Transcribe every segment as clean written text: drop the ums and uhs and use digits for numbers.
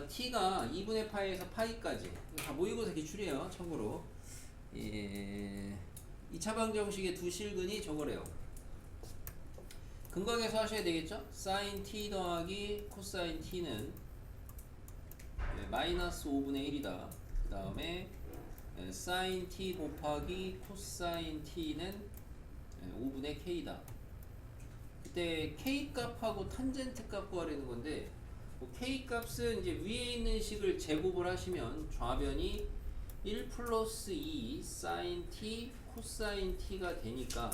t가 2분의 파이에서 파이까지 다 모의고사 기출이에요. 참고로 2차 방정식의 두 실근이 저거래요. 근각에서 하셔야 되겠죠? 사인 t 더하기 코사인 t는 마이너스 5분의 1이다. 그 다음에 사인 t 곱하기 코사인 t는 5분의 k다. 그때 k 값하고 탄젠트 값 구하려는 건데, k 값은 이제 위에 있는 식을 제곱을 하시면 좌변이 1 플러스 2 사인 t 코사인 t가 되니까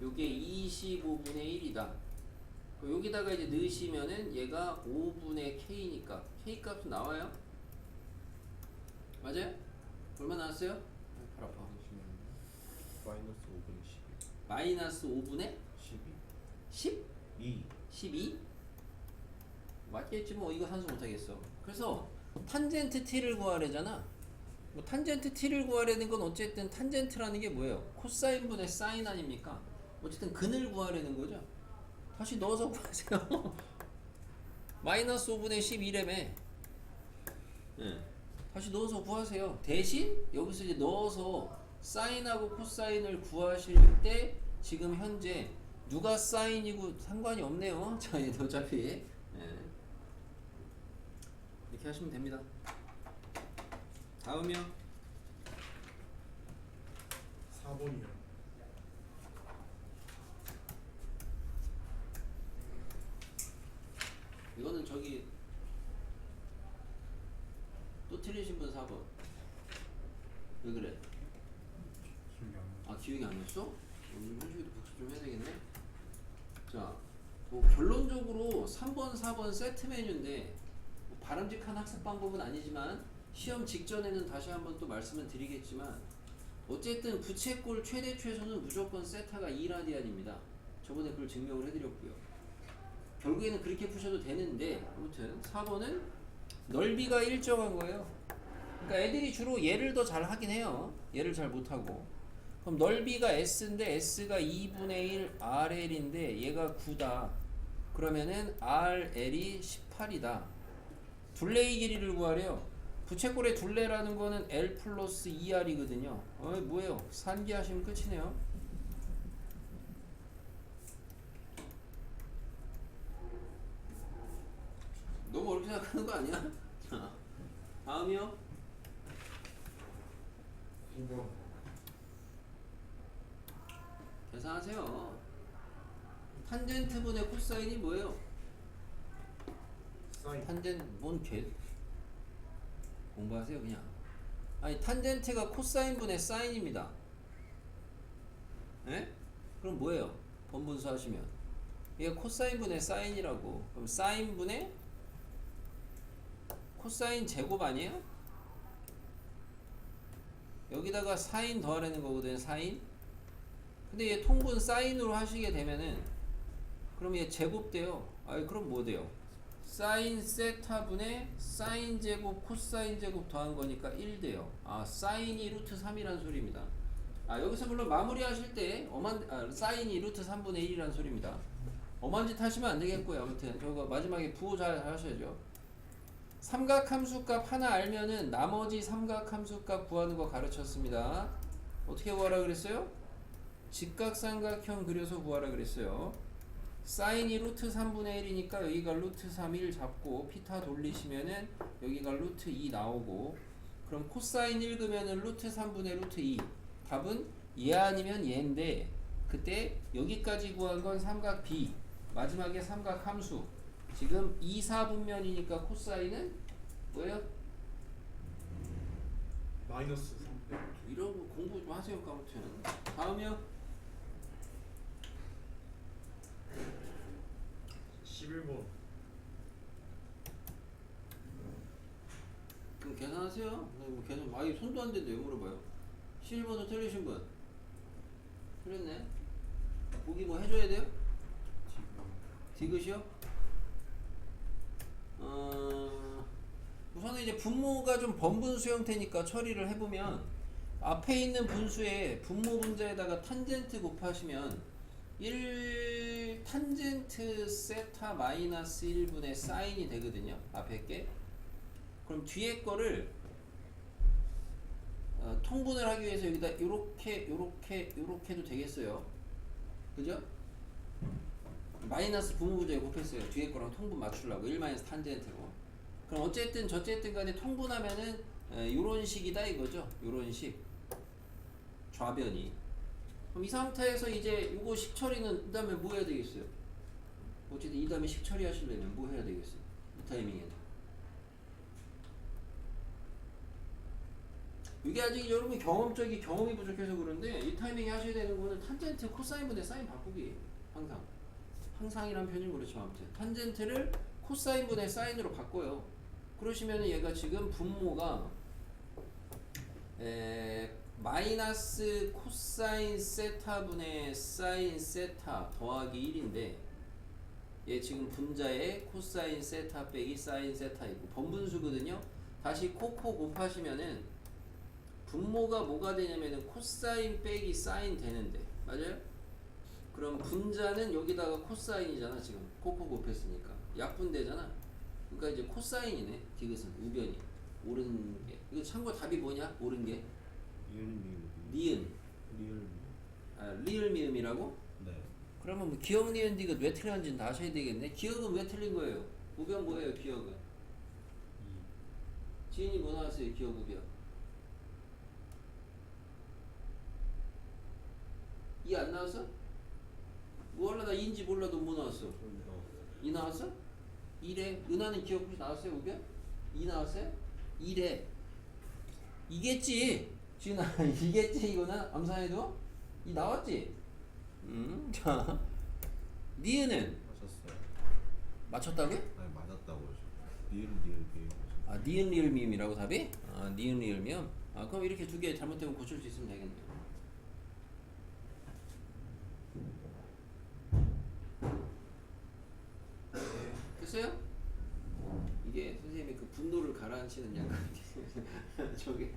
요게 25분의 1이다. 여기다가 이제 넣으시면은 얘가 5분의 k니까 k 값은 나와요? 맞아요? 얼마 나왔어요? 팔 아파. 마이너스 5분의 12. 마이너스 5분의 12. 10? 2. 12? 맞겠지 뭐. 이거 산수 못하겠어. 그래서 탄젠트 t를 구하려잖아. 뭐 탄젠트 t를 구하려는 건 어쨌든 탄젠트라는 게 뭐예요? 코사인분의 사인 아닙니까? 어쨌든 근을 구하려는 거죠. 다시 넣어서 구하세요. 마이너스 5분의 11램에 다시 넣어서 구하세요. 대신 여기서 이제 넣어서 사인하고 코사인을 구하실 때 지금 현재 누가 사인이고 상관이 없네요. 자, 어차피 이렇게 하시면 됩니다. 다음이요. 4번이요. 이거는 저기 또 틀리신 분 4번. 왜 그래? 기억이 안 났어? 오늘 현식이도 복습 좀 해야 되겠네. 자, 뭐 결론적으로 3번, 4번 세트 메뉴인데 뭐 바람직한 학습 방법은 아니지만 시험 직전에는 다시 한번 또 말씀을 드리겠지만 어쨌든 부채꼴 최대 최소는 무조건 세타가 2라디안입니다. 저번에 그걸 증명을 해드렸고요. 결국에는 그렇게 푸셔도 되는데 아무튼 4번은 넓이가 일정한 거예요. 그러니까 애들이 주로 얘를 더 잘 하긴 해요. 얘를 잘 못하고. 그럼 넓이가 S인데 S가 2분의 1 RL인데 얘가 9다. 그러면은 RL이 18이다. 둘레의 길이를 구하래요. 부채꼴의 둘레라는 거는 L 플러스 2R이거든요. 뭐예요? 산기하시면 끝이네요. 너무 어렵게 생각하는 거 아니야? 자, 다음이요. 9번. 계산하세요. 탄젠트분의 코사인이 뭐예요? 사인. 탄젠트 뭔 개? 공부하세요 그냥. 아니 탄젠트가 코사인분의 사인입니다. 에? 그럼 뭐예요? 번분수 하시면 이게 코사인분의 사인이라고. 그럼 사인분의 코사인 제곱 아니에요? 여기다가 사인 더하라는 거거든요. 사인. 근데 얘 통분 사인으로 하시게 되면은 그럼 얘 제곱돼요. 그럼 뭐 돼요? 사인 세타분의 사인 제곱 코사인 제곱 더한 거니까 1 돼요. 사인이 루트 3이란 소리입니다. 여기서 물론 마무리 하실 때 사인이 루트 3분의 1이란 소리입니다. 엄한 짓 하시면 안 되겠고요. 아무튼 저거 마지막에 부호 잘 하셔야죠. 삼각함수 값 하나 알면은 나머지 삼각함수 값 구하는 거 가르쳤습니다. 어떻게 구하라 그랬어요? 직각삼각형 그려서 구하라 그랬어요. 사인이 루트 3분의 1이니까 여기가 루트 3, 1 잡고 피타 돌리시면은 여기가 루트 2 나오고, 그럼 코사인 읽으면은 루트 3분의 루트 2. 답은 얘 아니면 얘인데 그때 여기까지 구한 건 삼각 B, 마지막에 삼각 함수. 지금 2, 4분면이니까 코사인은 뭐예요? 마이너스 3. 이런 거 공부 좀 하세요. 아무튼 다음이요. 11번. 그럼 계산하세요. 뭐 계산 손도 안 되는데 왜 물어봐요? 11번도 틀리신 분 틀렸네. 보기 뭐 해줘야 돼요? 디귿이요? 우선은 이제 분모가 좀 번분수 형태니까 처리를 해보면 앞에 있는 분수에 분모 분자에다가 탄젠트 곱하시면 1 탄젠트 세타 마이너스 1분의 사인이 되거든요. 앞에 게. 그럼 뒤에 거를 통분을 하기 위해서 여기다 요렇게도 되겠어요. 그죠? 마이너스 분모구조에 곱했어요. 뒤에 거랑 통분 맞추려고 1 마이너스 탄젠트로. 그럼 어쨌든 저쨌든 간에 통분하면은 요런 식이다 이거죠. 요런 식 좌변이. 그럼 이 상태에서 이제 요거 식처리는 그 다음에 뭐 해야 되겠어요? 어쨌든 이 다음에 식처리 하시려면 뭐 해야 되겠어요? 이 타이밍에는. 이게 아직 여러분 경험이 부족해서 그런데 이 타이밍에 하셔야 되는 거는 탄젠트 코사인분의 사인 바꾸기. 항상이란 표현이 그렇지만 아무튼 탄젠트를 코사인분의 사인으로 바꿔요. 그러시면은 얘가 지금 분모가 마이너스 코사인 세타분의 사인 세타 더하기 1인데 얘 지금 분자에 코사인 세타 빼기 사인 세타 있고 번분수거든요. 다시 코코 곱하시면은 분모가 뭐가 되냐면은 코사인 빼기 사인 되는데 맞아요? 그럼 분자는 여기다가 코사인이잖아. 지금 코코 곱했으니까 약분되잖아. 그러니까 이제 코사인이네. 디귿은 우변이 옳은 게. 이거 참고 답이 뭐냐? 옳은 게 니은 리을 미음이라고? 네. 그러면 뭐 기억 니은 디귿 왜 틀렸는지는 다 아셔야 되겠네. 기억은 왜 틀린 거예요? 우변 뭐예요? 기억은 지인이 뭐 나왔어요? 기억 우변 이 안 나왔어? 몰라 나 인지 몰라도 뭐 나왔어? 이 나왔어? 2래 은하는 기억 혹시 나왔어요? 우변? 2 나왔어요? 2래 이겠지 지은아 이겠지 이거는 암산해도? 이 나왔지? 자 니은은? 맞았어요. 맞췄다고요? 아니 맞았다고요. 니은. 아 니은 리을 미음이라고 답이? 아 니은 리을 미음? 아 그럼 이렇게 두 개 잘못되면 고칠 수 있으면 되겠네요. 됐어요? 이게 선생님이 그 분노를 가라앉히는 약간 저기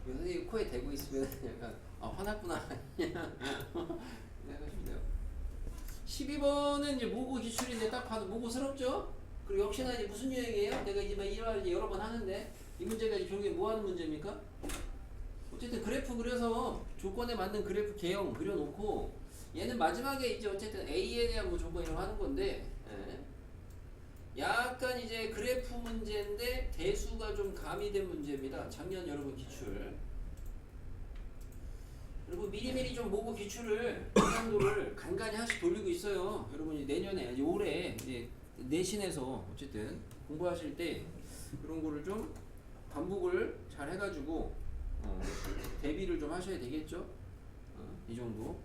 선생님 코에 대고 있으면 약간 아 화났구나 생각하시면 돼요. 12번은 이제 모고 기출인데 딱 봐도 모고스럽죠? 그리고 역시나 이제 무슨 유형이에요? 내가 이제 막 이런 이제 여러 번 하는데 이 문제가 이제 결국에 뭐 하는 문제입니까? 어쨌든 그래프 그려서 조건에 맞는 그래프 개형 그려놓고 얘는 마지막에 이제 어쨌든 A에 대한 뭐 조건 이런 거 하는 건데 약간 이제 그래프 문제인데 대수가 좀 가미된 문제입니다. 작년 여러분 기출. 여러분 미리미리 좀 모고 기출을 한도를 간간히 하나씩 돌리고 있어요. 여러분이 내년에 이제 올해 이제 내신에서 어쨌든 공부하실 때 그런 거를 좀 반복을 잘 해가지고 대비를 좀 하셔야 되겠죠. 이 정도.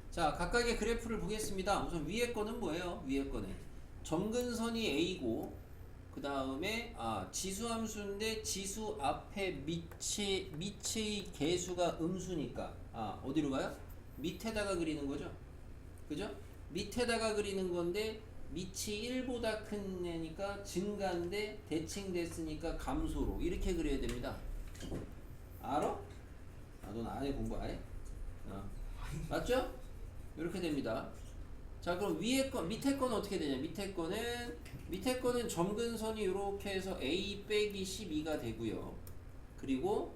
자 각각의 그래프를 보겠습니다. 우선 위에 거는 뭐예요? 위에 거는 점근선이 A고 그 다음에 지수함수인데 지수 앞에 밑의 개수가 음수니까 어디로 가요? 밑에다가 그리는 거죠. 그죠? 밑에다가 그리는 건데 밑이 1보다 큰 애니까 증가인데 대칭됐으니까 감소로 이렇게 그려야 됩니다. 알아? 넌 안 해 공부 안 해? 맞죠? 이렇게 됩니다. 자 그럼 위에 거 밑에 거는 어떻게 되냐? 밑에 거는 점근선이 이렇게 해서 A 빼기 12가 되고요. 그리고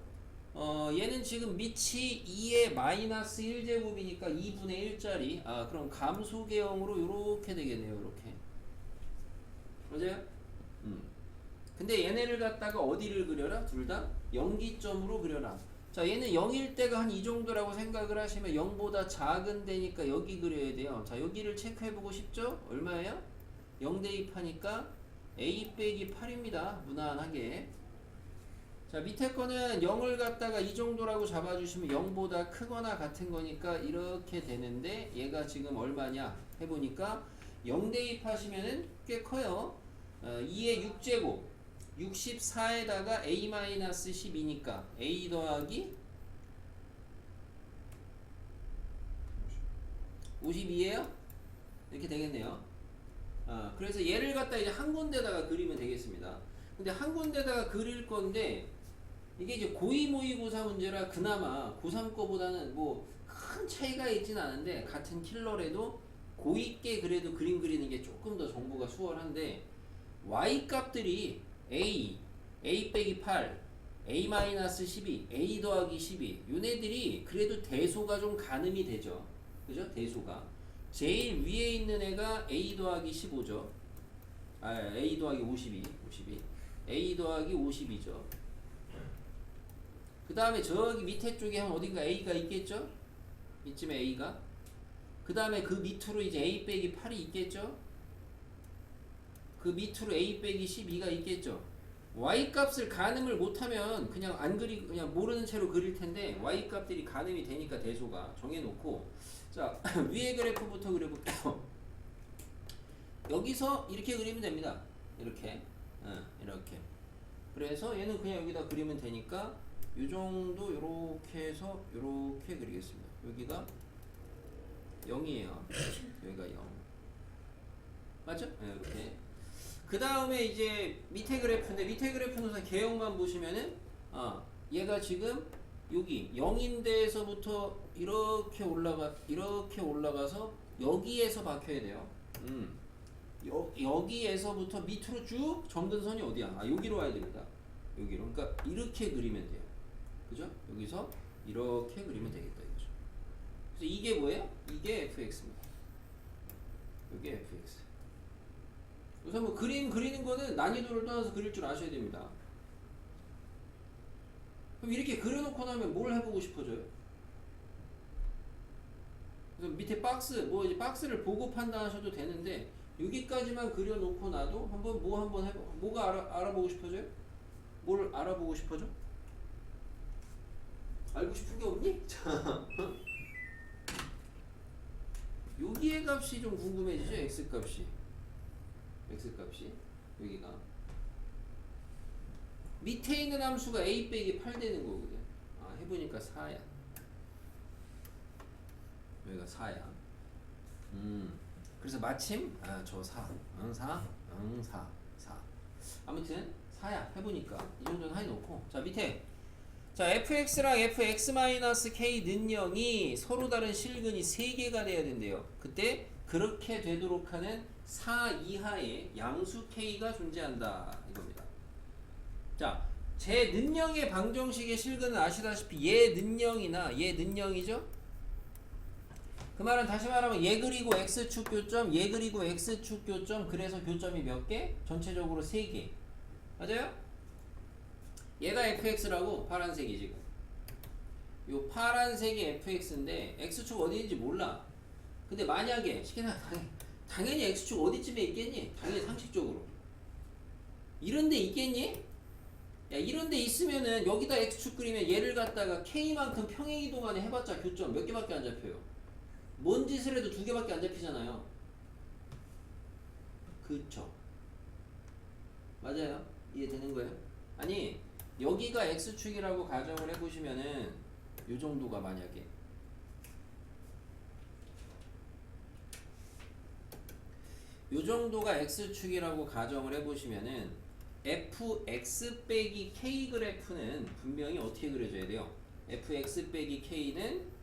얘는 지금 밑이 2의 마이너스 1제곱이니까 2분의 1짜리 그럼 감소계형으로 이렇게 되겠네요. 이렇게 맞아요? 근데 얘네를 갖다가 어디를 그려라? 둘 다 영기점으로 그려라. 자 얘는 0일 때가 한 이 정도라고 생각을 하시면 0보다 작은 데니까 여기 그려야 돼요. 자 여기를 체크해보고 싶죠? 얼마예요? 0 대입하니까 A 빼기 8입니다. 무난하게. 자 밑에 거는 0을 갖다가 이 정도라고 잡아주시면 0보다 크거나 같은 거니까 이렇게 되는데 얘가 지금 얼마냐 해보니까 0 대입하시면은 꽤 커요. 2의 6제곱 64에다가 A-12니까 A 더하기 52예요? 이렇게 되겠네요. 그래서 얘를 갖다 이제 한 군데다가 그리면 되겠습니다. 근데 한 군데다가 그릴 건데 이게 이제 고2 모의고사 문제라 그나마 고3 거보다는 뭐 큰 차이가 있진 않은데 같은 킬러라도 고2께 그래도 그림 그리는 게 조금 더 정보가 수월한데 y 값들이 a 빼기 8, a 마이너스 12, a 더하기 12 요네들이 그래도 대소가 좀 가늠이 되죠. 그죠? 대소가 제일 위에 있는 애가 a 더하기 15죠. a 더하기 52 a 더하기 52죠. 그 다음에 저기 밑에 쪽에 한 어딘가 a가 있겠죠? 이쯤에 a가. 그 다음에 그 밑으로 이제 a 빼기 8이 있겠죠? 그 밑으로 a 빼기 12가 있겠죠? y 값을 가늠을 못하면 그냥 안 그리 그냥 모르는 채로 그릴 텐데 y 값들이 가늠이 되니까 대소가 정해놓고 자 위에 그래프부터 그려볼게요. 여기서 이렇게 그리면 됩니다. 이렇게 이렇게. 그래서 얘는 그냥 여기다 그리면 되니까 요 정도 요렇게 해서 요렇게 그리겠습니다. 여기가 0이에요. 여기가 0. 맞죠? 네, 이렇게. 그 다음에 이제 밑에 그래프인데 밑에 그래프는 우선 개형만 보시면은 얘가 지금 여기 0인데에서부터 이렇게 올라가서 여기에서 박혀야 돼요. 여기에서부터 밑으로 쭉 점근선이 어디야? 여기로 와야 됩니다. 여기로. 그러니까 이렇게 그리면 돼요. 그죠? 여기서 이렇게 그리면 되겠다 이거죠. 그래서 이게 뭐예요? 이게 fx입니다. 이게 fx. 우선 뭐 그림 그리는 거는 난이도를 떠나서 그릴 줄 아셔야 됩니다. 그럼 이렇게 그려놓고 나면 뭘 해보고 싶어져요? 그래서 밑에 박스, 뭐 이제 박스를 보고 판단하셔도 되는데 여기까지만 그려놓고 나도 한번 뭐 한번 해보. 뭐가 알아보고 싶어져요? 뭘 알아보고 싶어져? 알고 싶은 게 없니? 자, 여기의 값이 좀 궁금해지죠? x 값이 여기가 밑에 있는 함수가 a 빼기 8 되는 거거든. 해보니까 4야. 여기가 4야. 그래서 마침 저 4. 4. 아무튼 4야. 해보니까 이 정도는 해놓고 자 밑에 자 fx랑 fx-k 는영이 서로 다른 실근이 3개가 돼야 된대요. 그때 그렇게 되도록 하는 4 이하의 양수 k가 존재한다 이겁니다. 자, 제 는영의 방정식의 실근은 아시다시피 얘 는영이나 얘 는영이죠? 그 말은 다시 말하면 얘 그리고 x축 교점, 얘 그리고 x축 교점, 그래서 교점이 몇 개? 전체적으로 3개. 맞아요? 얘가 fx라고 파란색이 지금. 요 파란색이 fx인데 x축 어디인지 몰라. 근데 만약에 당연히 x축 어디쯤에 있겠니? 당연히 상식적으로. 이런데 있겠니? 야 이런데 있으면은 여기다 x축 그리면 얘를 갖다가 k만큼 평행이동 안에 해봤자 교점 몇 개밖에 안 잡혀요. 뭔 짓을 해도 2개밖에 안 잡히잖아요. 그쵸? 맞아요? 이해되는 거예요? 아니 여기가 x축이라고 가정을 해보시면은 요 정도가 만약에 요 정도가 x축이라고 가정을 해보시면은 fx 빼기 k 그래프는 분명히 어떻게 그려져야 돼요? fx 빼기 k는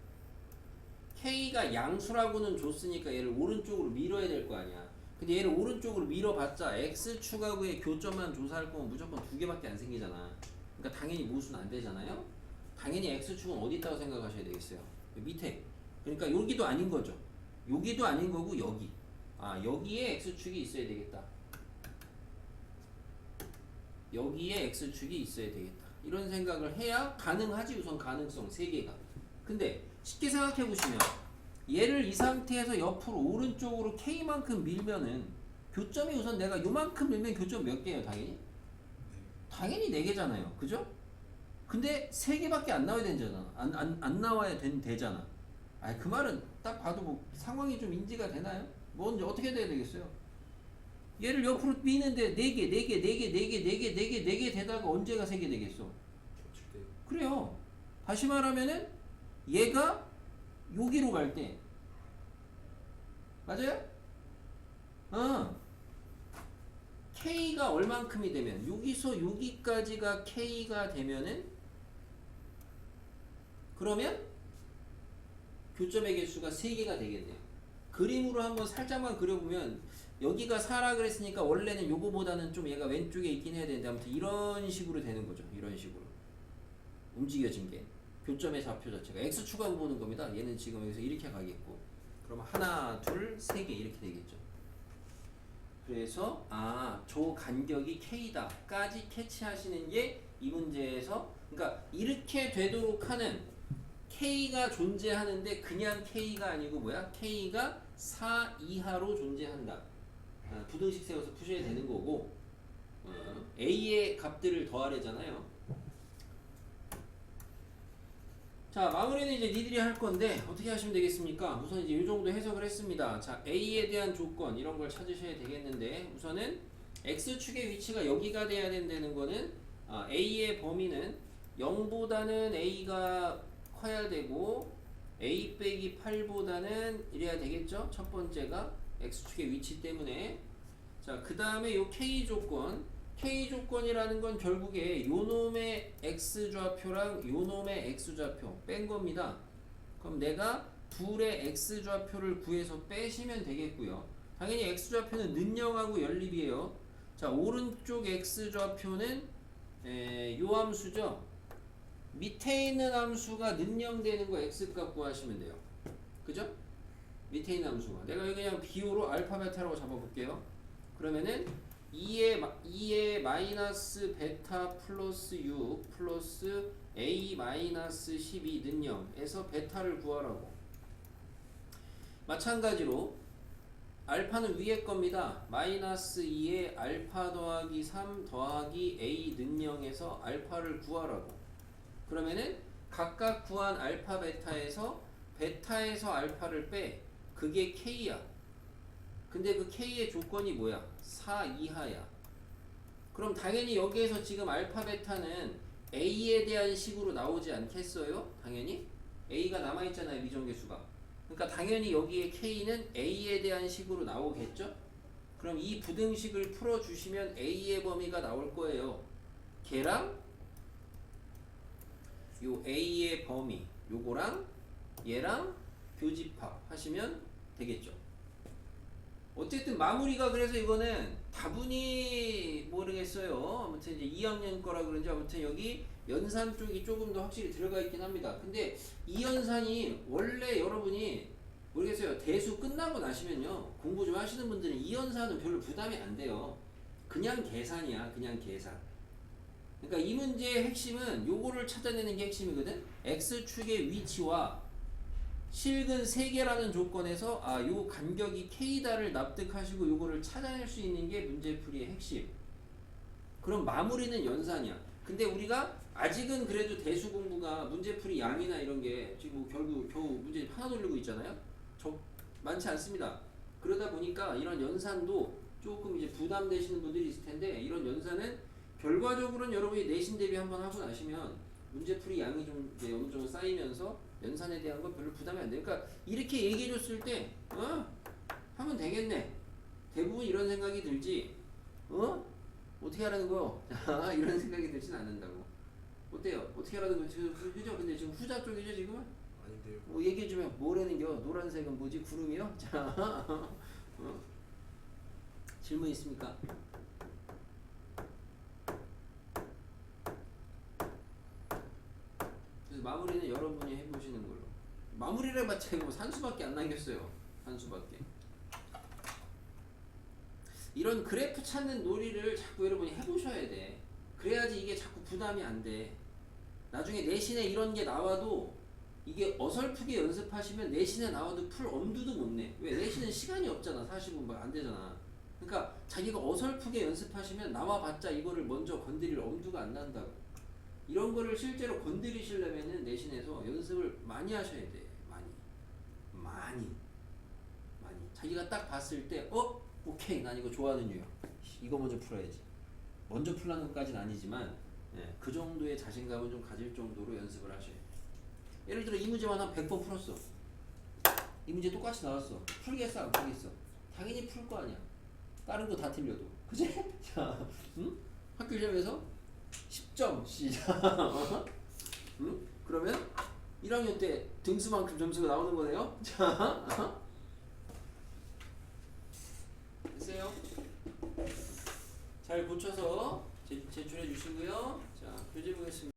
k가 양수라고는 줬으니까 얘를 오른쪽으로 밀어야 될 거 아니야. 근데 얘를 오른쪽으로 밀어봤자 x축하고의 교점만 조사할 거면 무조건 2개밖에 안 생기잖아. 그러니까 당연히 모수는 안 되잖아요. 당연히 x축은 어디 있다고 생각하셔야 되겠어요? 밑에. 그러니까 여기도 아닌 거죠. 여기도 아닌 거고 여기. 여기에 x축이 있어야 되겠다. 여기에 x축이 있어야 되겠다. 이런 생각을 해야 가능하지. 우선 가능성 3개가. 근데 쉽게 생각해 보시면 얘를 이 상태에서 옆으로 오른쪽으로 k만큼 밀면은 교점이 우선 내가 요만큼 밀면 교점 몇 개예요? 당연히 4개잖아요. 그죠? 근데 3개밖에 안 나와야 되잖아. 안 나와야 되잖아. 그 말은 딱 봐도 뭐 상황이 좀 인지가 되나요? 뭐 이제 어떻게 돼야 되겠어요? 얘를 옆으로 미는데 4개 되다가 언제가 3개 되겠어? 그래요. 다시 말하면은 얘가 여기로 갈 때 맞아요? k가 얼만큼이 되면 여기서 여기까지가 k가 되면은 그러면 교점의 개수가 3개가 되겠네요. 그림으로 한번 살짝만 그려보면 여기가 4라 그랬으니까 원래는 요거보다는 좀 얘가 왼쪽에 있긴 해야 되는데 아무튼 이런 식으로 되는 거죠. 이런 식으로 움직여진 게 교점의 좌표 자체가 x축하고 보는 겁니다. 얘는 지금 여기서 이렇게 가겠고 그러면 하나, 둘, 세 개 이렇게 되겠죠. 그래서 저 간격이 k다까지 캐치하시는 게 이 문제에서 그러니까 이렇게 되도록 하는 k가 존재하는데 그냥 k가 아니고 뭐야? k가 4 이하로 존재한다. 부등식 세워서 푸셔야 되는 거고 a의 값들을 더하래잖아요. 자, 마무리는 이제 니들이 할 건데 어떻게 하시면 되겠습니까? 우선 이제 이 정도 해석을 했습니다. 자, a에 대한 조건 이런 걸 찾으셔야 되겠는데 우선은 x축의 위치가 여기가 돼야 된다는 거는 a의 범위는 0보다는 a가 커야 되고 a 빼기 8보다는 이래야 되겠죠? 첫 번째가 x축의 위치 때문에. 자, 그 다음에 요 k 조건, k 조건이라는 건 결국에 요 놈의 x좌표랑 요 놈의 x좌표 뺀 겁니다. 그럼 내가 둘의 x좌표를 구해서 빼시면 되겠고요. 당연히 x좌표는 는영하고 연립이에요. 자, 오른쪽 x좌표는 요 함수죠. 밑에 있는 함수가 는영되는 거 x값 구하시면 돼요. 그죠? 밑에 있는 함수가 내가 여기 그냥 비호로 알파 베타라고 잡아볼게요. 그러면은 2의 마이너스 베타 플러스 6 플러스 a 마이너스 12 는영에서 베타를 구하라고. 마찬가지로 알파는 위에 겁니다. 마이너스 2의 알파 더하기 3 더하기 a 는영에서 알파를 구하라고. 그러면은 각각 구한 알파 베타에서 알파를 빼. 그게 k야. 근데 그 k의 조건이 뭐야? 4 이하야. 그럼 당연히 여기에서 지금 알파 베타는 a에 대한 식으로 나오지 않겠어요? 당연히 a가 남아있잖아요. 미정계수가. 그러니까 당연히 여기에 k는 a에 대한 식으로 나오겠죠? 그럼 이 부등식을 풀어주시면 a의 범위가 나올 거예요. 걔랑 요 a의 범위 요거랑 얘랑 교집합 하시면 되겠죠. 어쨌든 마무리가 그래서 이거는 다분히 모르겠어요. 아무튼 이제 2학년 거라 그런지 아무튼 여기 연산 쪽이 조금 더 확실히 들어가 있긴 합니다. 근데 이 연산이 원래 여러분이 모르겠어요. 대수 끝나고 나시면요. 공부 좀 하시는 분들은 이 연산은 별로 부담이 안 돼요. 그냥 계산이야. 그냥 계산. 그러니까 이 문제의 핵심은 요거를 찾아내는 게 핵심이거든. x축의 위치와 실근 3개라는 조건에서 요 간격이 k다를 납득하시고 요거를 찾아낼 수 있는 게 문제풀이의 핵심. 그럼 마무리는 연산이야. 근데 우리가 아직은 그래도 대수 공부가 문제풀이 양이나 이런 게 지금 뭐 결국 겨우 문제 하나 돌리고 있잖아요. 많지 않습니다. 그러다 보니까 이런 연산도 조금 이제 부담되시는 분들이 있을 텐데 이런 연산은 결과적으로는 여러분이 내신 대비 한번 하고 나시면 문제풀이 양이 좀 이제 어느 정도 쌓이면서 연산에 대한 건 별로 부담이 안 돼요. 그러니까 이렇게 얘기해 줬을 때 하면 되겠네. 대부분 이런 생각이 들지. 어떻게 하라는 거? 이런 생각이 들진 않는다고. 어때요? 어떻게 하라는 거지? 그죠? 근데 지금 후자 쪽이죠 지금은? 아닌데요. 얘기해 주면 뭐라는겨? 노란색은 뭐지? 구름이요? 자, 질문 있습니까? 그래서 마무리는 여러분이 해보시는 걸로. 마무리를 해봤자 이거 산수밖에 안 남겼어요. 산수밖에. 이런 그래프 찾는 놀이를 자꾸 여러분이 해보셔야 돼. 그래야지 이게 자꾸 부담이 안 돼. 나중에 내신에 이런 게 나와도 이게 어설프게 연습하시면 내신에 나와도 풀 엄두도 못 내. 왜? 내신은 시간이 없잖아. 40분 안 되잖아. 그러니까 자기가 어설프게 연습하시면 나와봤자 이거를 먼저 건드릴 엄두가 안 난다고. 이런 거를 실제로 건드리시려면은 내신에서 연습을 많이 하셔야 돼. 많이. 자기가 딱 봤을 때 오케이 난 이거 좋아하는 유형. 이거 먼저 풀어야지. 먼저 풀라는 것까지는 아니지만 그 정도의 자신감을 좀 가질 정도로 연습을 하셔야 돼. 예를 들어 이 문제만 한 100번 풀었어. 이 문제 똑같이 나왔어. 풀겠어 안 풀겠어? 당연히 풀 거 아니야. 다른 거 다 틀려도. 그치? 자, 응? 학교 시험에서 10점 시작. 응? 그러면 1학년 때 등수만큼 점수가 나오는 거네요. 자, 됐어요? 잘 고쳐서 제출해 주시고요. 자, 교재 보겠습니다.